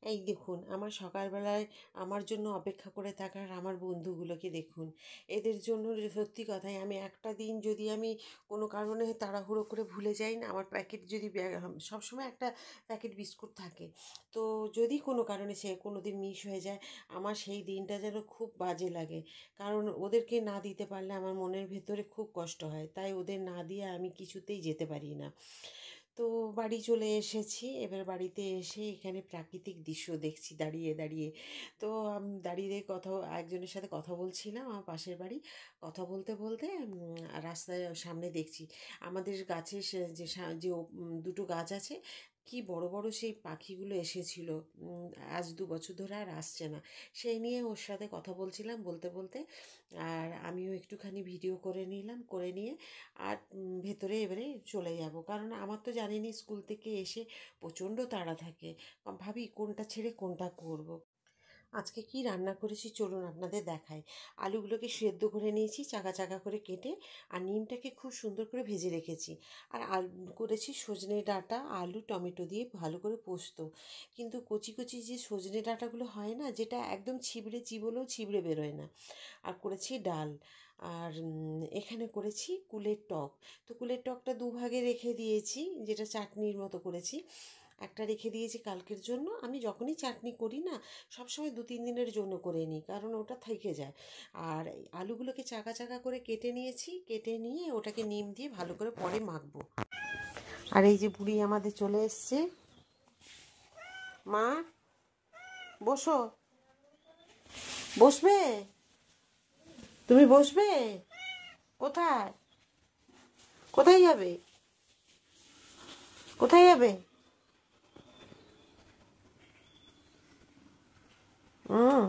এই দেখুন আমার সকালবেলায় আমার জন্য অপেক্ষা করে থাকার আমার বন্ধুগুলোকে দেখুন। এদের জন্য সত্যি কথাই আমি একটা দিন যদি আমি কোনো কারণে তাড়াহুড়ো করে ভুলে যাই না, আমার প্যাকেট যদি সবসময় একটা প্যাকেট বিস্কুট থাকে। তো যদি কোনো কারণে সে কোনো দিন মিস হয়ে যায়, আমার সেই দিনটা যেন খুব বাজে লাগে। কারণ ওদেরকে না দিতে পারলে আমার মনের ভেতরে খুব কষ্ট হয়। তাই ওদের না দিয়ে আমি কিছুতেই যেতে পারি না। তো বাড়ি চলে এসেছি। এবার বাড়িতে এসে এখানে প্রাকৃতিক দৃশ্য দেখছি দাঁড়িয়ে দাঁড়িয়ে। তো আমি দাঁড়িয়ে কথা একজনের সাথে কথা বলছিলাম আমার পাশের বাড়ি। কথা বলতে বলতে রাস্তায় সামনে দেখছি আমাদের গাছের দুটো গাছ আছে, কি বড় বড় সেই পাখিগুলো এসেছিল। আজ 2 বছর ধরে আর আসছে না। সেই নিয়ে ওর সাথে কথা বলছিলাম বলতে বলতে, আর আমিও একটুখানি ভিডিও করে নিলাম, করে নিয়ে আর ভেতরে এবারে চলে যাব, কারণ আমার তো জানেনই স্কুল থেকে এসে প্রচণ্ড তাড়া থাকে। ভাবি কোনটা ছেড়ে কোনটা করব। আজকে কি রান্না করেছি চলুন আপনাদের দেখাই। আলুগুলোকে সেদ্ধ করে নিয়েছি চাকা চাকা করে কেটে, আর নিমটাকে খুব সুন্দর করে ভেজে রেখেছি। আর করেছি সজনে ডাঁটা আলু টমেটো দিয়ে ভালো করে পোস্ত। কিন্তু কচি কচি যে সজনে ডাঁটাগুলো হয় না, যেটা একদম ছিবড়ে চিবলেও ছিবড়ে বেরোয় না। আর করেছি ডাল। আর এখানে করেছি কুলের টক। তো কুলের টকটা দুভাগে রেখে দিয়েছি, যেটা চাটনির মতো করেছি। একটা রেখে দিয়েছি কালকের জন্য। আমি যখনই চাটনি করি না, সবসময় 2-3 দিনের জন্য করে নিই, কারণ ওটা থেকে যায়। আর এই আলুগুলোকে চাকা চাকা করে কেটে নিয়েছি, কেটে নিয়ে ওটাকে নিম দিয়ে ভালো করে পরে মাখবো। আর এই যে বুড়ি আমাদের চলে এসছে। মা, বসো। বসবে? তুমি বসবে? কোথায়? কোথায় যাবে? কোথায় যাবে? হুম।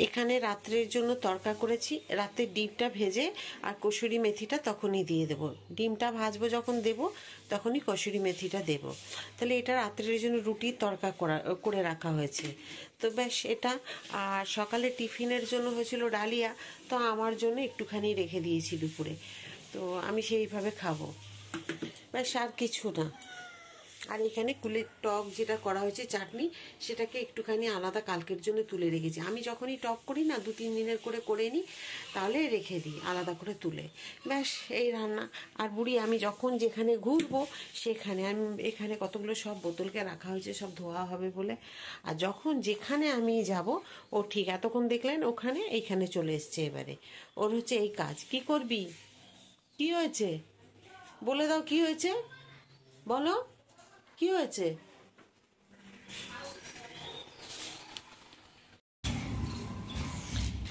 এখানে রাত্রের জন্য তড়কা করেছি। রাতের ডিমটা ভেজে আর কসুরি মেথিটা তখনই দিয়ে দেবো। ডিমটা ভাজবো যখন দেবো, তখনই কসুরি মেথিটা দেবো। তাহলে এটা রাত্রের জন্য রুটির তড়কা করে রাখা হয়েছে। তো ব্যাস এটা। আর সকালে টিফিনের জন্য হয়েছিল ডালিয়া, তো আমার জন্য একটুখানি রেখে দিয়েছি দুপুরে। তো আমি সেইভাবে খাবো, ব্যাস আর কিছু না। আর এখানে কুলের টক যেটা করা হয়েছে চাটনি, সেটাকে একটুখানি আলাদা কালকের জন্য তুলে রেখেছি। আমি যখনই টক করি না 2-3 দিনের করে নিই, তাহলে রেখে দিই আলাদা করে তুলে। ব্যাস এই রান্না। আর বুড়ি আমি যখন যেখানে ঘুরবো সেখানে আমি এখানে কতগুলো সব বোতলকে রাখা হয়েছে, সব ধোয়া হবে বলে। আর যখন যেখানে আমি যাব, ও ঠিক এতক্ষণ দেখলেন ওখানে এইখানে চলে এসছে। এবারে ওর হচ্ছে এই কাজ। কি করবি? কি হয়েছে? বলে দাও কি হয়েছে, বলো কি হয়েছে।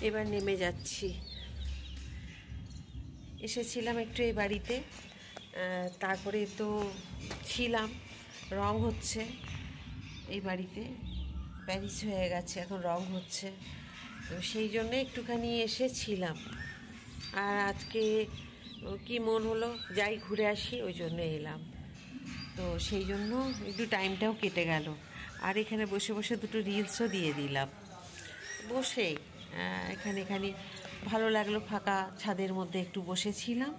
এবার নেমে যাচ্ছি। এসেছিলাম একটু এই বাড়িতে, তারপরে তো ছিলাম, রং হচ্ছে এই বাড়িতে। প্যারিস হয়ে গেছে, এখন রং হচ্ছে। তো সেই জন্য একটুখানি এসেছিলাম। আর আজকে কি মন হলো যাই ঘুরে আসি, ওই জন্য এলাম। তো সেই জন্য একটু টাইমটাও কেটে গেল। আর এখানে বসে বসে দুটো রিলসও দিয়ে দিলাম বসে। এখানে এখানে ভালো লাগলো, ফাঁকা ছাদের মধ্যে একটু বসেছিলাম,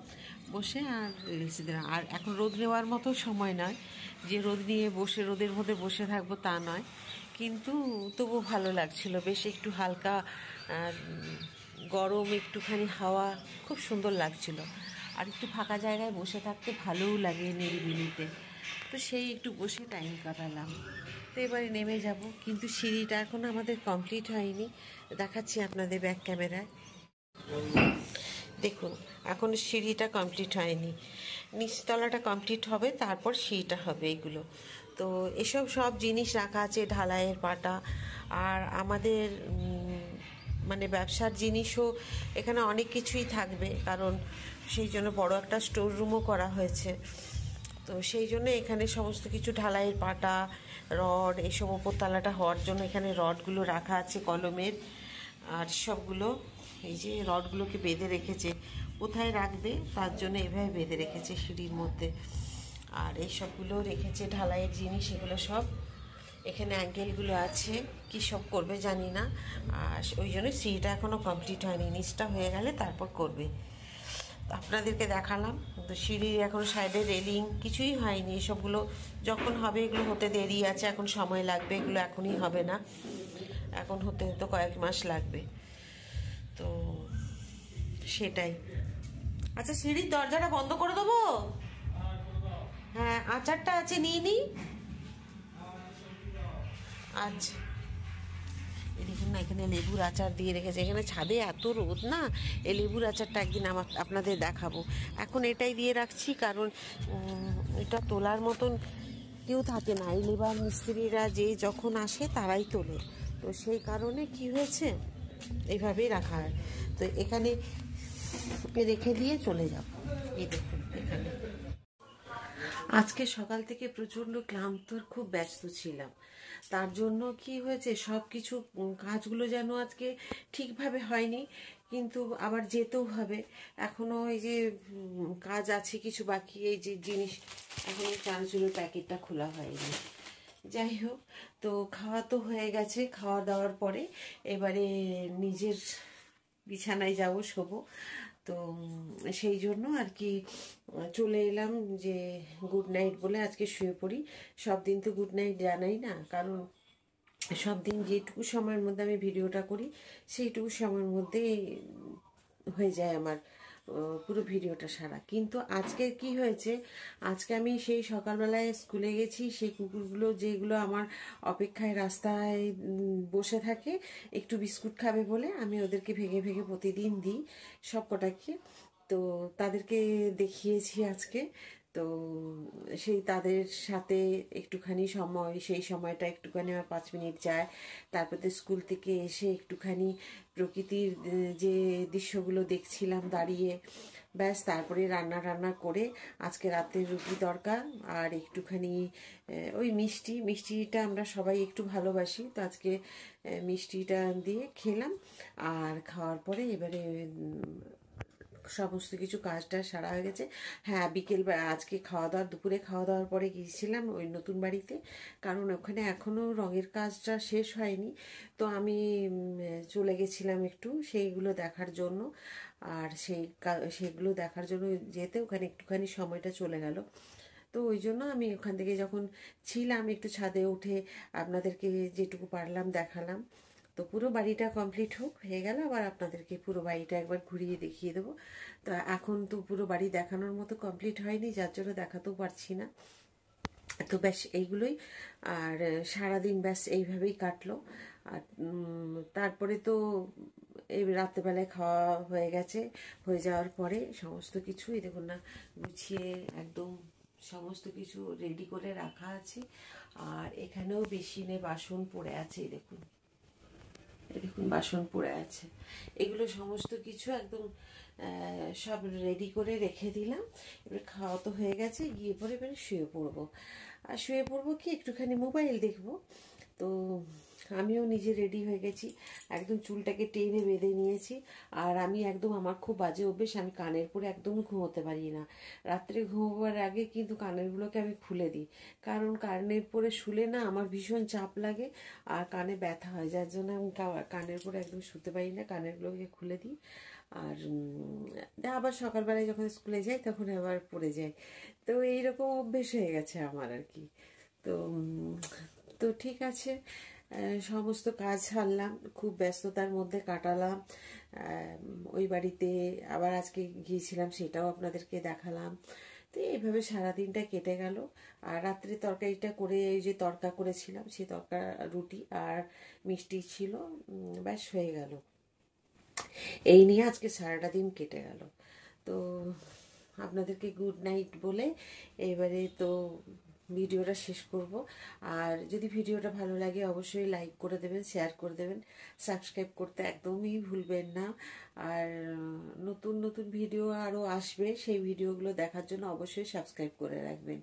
বসে আর রিলস দিলাম। আর এখন রোদ নেওয়ার মতো সময় নয় যে রোদ নিয়ে বসে রোদের মধ্যে বসে থাকবো, তা নয়। কিন্তু তবু ভালো লাগছিল, বেশ একটু হালকা গরম, একটুখানি হাওয়া, খুব সুন্দর লাগছিল। আর একটু ফাঁকা জায়গায় বসে থাকতে ভালোও লাগে নিরিবিলিতে। তো সেই একটু বসে টাইম কাটালাম। তো এবারে নেমে যাব, কিন্তু সিঁড়িটা এখন আমাদের কমপ্লিট হয়নি। দেখাচ্ছি আপনাদের ব্যাক ক্যামেরায়। দেখুন এখন সিঁড়িটা কমপ্লিট হয়নি, নিচতলাটা কমপ্লিট হবে, তারপর সিঁড়িটা হবে এগুলো। তো এসব সব জিনিস রাখা আছে, ঢালাইয়ের পাটা। আর আমাদের মানে ব্যবসার জিনিসও এখানে অনেক কিছুই থাকবে, কারণ সেই জন্য বড় একটা স্টোর রুমও করা হয়েছে। তো সেই জন্য এখানে সমস্ত কিছু ঢালাইয়ের পাটা, রড, এসব ওপরতলাটা হওয়ার জন্য এখানে রডগুলো রাখা আছে কলমের। আর সবগুলো এই যে রডগুলোকে বেঁধে রেখেছে, কোথায় রাখবে তার জন্য এভাবে বেঁধে রেখেছে সিঁড়ির মধ্যে। আর এই সবগুলো রেখেছে ঢালাইয়ের জিনিস, এগুলো সব এখানে অ্যাঙ্গেলগুলো আছে, কী সব করবে জানি না। আর ওই জন্য সিঁড়িটা এখনও কমপ্লিট হয়নি, নিচটা হয়ে গেলে তারপর করবে। আপনাদেরকে দেখালাম। তো সিঁড়ির এখন সাইডে রেলিং কিছুই হয়নি, এসবগুলো যখন হবে, এগুলো হতে দেরি আছে, এখন সময় লাগবে, এগুলো এখনই হবে না, এখন হতে হতে কয়েক মাস লাগবে। তো সেটাই। আচ্ছা, সিঁড়ির দরজাটা বন্ধ করে দেবো? হ্যাঁ, আচারটা আছে, নিয়ে নিই। আচ্ছা, দেখুন না, এখানে লেবুর আচার দিয়ে রেখেছে। এখানে ছাদে এত রোদ না, এই লেবুর আচারটা একদিন আপনাদের দেখাবো। এখন এটাই দিয়ে রাখছি, কারণ এটা তোলার মতন কেউ থাকে না, এই লেবার মিস্ত্রিরা যে যখন আসে তারাই তোলে। তো সেই কারণে কি হয়েছে, এইভাবেই রাখা হয়। তো এখানে রেখে দিয়ে চলে যাব। এই দেখুন এখানে আজকে সকাল থেকে প্রচণ্ড ক্লান্ত, খুব ব্যস্ত ছিলাম। তার জন্য কি হয়েছে, সব কিছু কাজগুলো যেন আজকে ঠিকভাবে হয়নি, কিন্তু আবার যেতেও হবে। এখনও এই যে কাজ আছে কিছু বাকি, এই যে জিনিস, এখন চানাচুরের প্যাকেটটা খোলা হয়নি। যাই হোক, তো খাওয়া তো হয়ে গেছে। খাওয়া দাওয়ার পরে এবারে নিজের বিছানায় যাব, শোবো। তো সেই জন্য আর কি চলে এলাম যে গুড নাইট বলে আজকে শুয়ে পড়ি। সব দিন তো গুড নাইট জানাই না, কারণ সব দিন যেটুকু সময়ের মধ্যে আমি ভিডিওটা করি সেইটুকু সময়ের মধ্যেই হয়ে যায় আমার পুরো ভিডিওটা সারা। কিন্তু আজকে কি হয়েছে, আজকে আমি সেই সকালবেলায় স্কুলে গেছি, সেই কুকুরগুলো যেগুলো আমার অপেক্ষায় রাস্তায় বসে থাকে একটু বিস্কুট খাবে বলে, আমি ওদেরকে ভেঙে ভেঙে প্রতিদিন দিই সব কটাকে। তো তাদেরকে দেখিয়েছি আজকে। তো সেই তাদের সাথে একটুখানি সময়, সেই সময়টা একটুখানি আমার 5 মিনিট যায়। তারপরে স্কুল থেকে এসে একটুখানি প্রকৃতির যে দৃশ্যগুলো দেখছিলাম দাঁড়িয়ে, ব্যাস। তারপরে রান্না টান্না করে আজকে রাতে রুটি তড়কা আর একটুখানি ওই মিষ্টিটা আমরা সবাই একটু ভালোবাসি, তো আজকে মিষ্টিটা দিয়ে খেলাম। আর খাওয়ার পরে এবারে সমস্ত কিছু কাজটা সারা হয়ে গেছে। হ্যাঁ, আজকে খাওয়া দাওয়ার, দুপুরে খাওয়া দাওয়ার পরে গিয়েছিলাম ওই নতুন বাড়িতে, কারণ ওখানে এখনও রঙের কাজটা শেষ হয়নি। তো আমি চলে গেছিলাম একটু সেইগুলো দেখার জন্য। আর সেগুলো দেখার জন্য যেতে ওখানে একটুখানি সময়টা চলে গেল। তো ওই জন্য আমি ওখান থেকে যখন ছিলাম একটু ছাদে উঠে আপনাদেরকে যেটুকু পারলাম দেখালাম। তো পুরো বাড়িটা কমপ্লিট হয়ে গেল, আবার আপনাদেরকে পুরো বাড়িটা একবার ঘুরিয়ে দেখিয়ে দেবো। তো এখন তো পুরো বাড়ি দেখানোর মতো কমপ্লিট হয়নি, যার জন্য দেখাতেও পারছি না। তো ব্যাস এইগুলোই। আর সারাদিন ব্যাস এইভাবেই কাটলো। আর তারপরে তো এই রাত্রেবেলায় খাওয়া হয়ে গেছে। হয়ে যাওয়ার পরে সমস্ত কিছুই দেখুন না, গুছিয়ে একদম সমস্ত কিছু রেডি করে রাখা আছে। আর এখানেও বেসিনে বাসন পড়ে আছে, দেখুন দেখুন বাসন পড়ে আছে। এগুলো সমস্ত কিছু একদম সব রেডি করে রেখে দিলাম। এবার খাওয়া তো হয়ে গেছে, গিয়ে পরে এবারে শুয়ে পড়বো। আর শুয়ে পড়বো কি, একটুখানি মোবাইল দেখবো। তো আমিও নিজে রেডি হয়ে গেছি, একদম চুলটাকে টেনে বেঁধে নিয়েছি। আর আমি একদম, আমার খুব বাজে অভ্যেস, আমি কানের পরে একদম ঘুমোতে পারি না। রাত্রে ঘুমোবার আগে কিন্তু কানেরগুলোকে আমি খুলে দিই, কারণ কানের পরে শুলে না আমার ভীষণ চাপ লাগে আর কানে ব্যথা হয়, যার জন্য আমি কানের পরে একদম শুতে পারি না, কানেরগুলোকে খুলে দিই। আর আবার সকালবেলায় যখন স্কুলে যাই তখন আবার পড়ে যাই। তো এইরকম অভ্যেস হয়ে গেছে আমার আর কি। তো তো ঠিক আছে, সমস্ত কাজ সারলাম, খুব ব্যস্ততার মধ্যে কাটালাম। ওই বাড়িতে আবার আজকে গিয়েছিলাম, সেটাও আপনাদেরকে দেখালাম। তো এইভাবে সারাদিনটা কেটে গেল। আর রাত্রে তরকারিটা করে, এই যে তড়কা করেছিলাম, সেই তড়কা, রুটি আর মিষ্টি ছিল, ব্যাস হয়ে গেল। এই নিয়ে আজকে সারাটা দিন কেটে গেল। তো আপনাদেরকে গুড নাইট বলে এবারে তো ভিডিওটা শেষ করব। আর যদি ভিডিওটা ভালো লাগে অবশ্যই লাইক করে দেবেন, শেয়ার করে দেবেন, সাবস্ক্রাইব করতে একদমই ভুলবেন না। আর নতুন নতুন ভিডিও আরও আসবে, সেই ভিডিওগুলো দেখার জন্য অবশ্যই সাবস্ক্রাইব করে রাখবেন।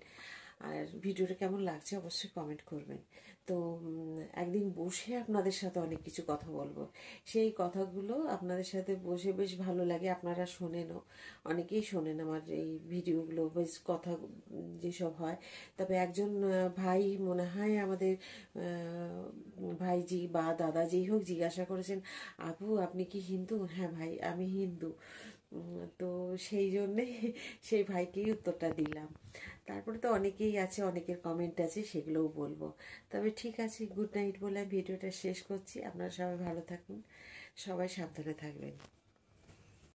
আর ভিডিওটা কেমন লাগছে অবশ্যই কমেন্ট করবেন। তো একদিন বসে আপনাদের সাথে অনেক কিছু কথা বলবো, সেই কথাগুলো আপনাদের সাথে বসে বেশ ভালো লাগে। আপনারা শোনেনও, অনেকেই শোনেন আমার এই ভিডিওগুলো, বেশ কথা যেসব হয়। তবে একজন ভাই মনে হয় আমাদের ভাইজি বা দাদা যেই হোক জিজ্ঞাসা করেছেন, আপু আপনি কি হিন্দু? হ্যাঁ ভাই, আমি হিন্দু। তো সেই জন্যে সেই ভাইকেই উত্তরটা দিলাম। তারপরে তো অনেকেই আছে, অনেকের কমেন্ট আছে, সেগুলোও বলবো। তবে ঠিক আছে, গুড নাইট বলে আমি ভিডিওটা শেষ করছি। আপনারা সবাই ভালো থাকুন, সবাই সাবধানে থাকবেন।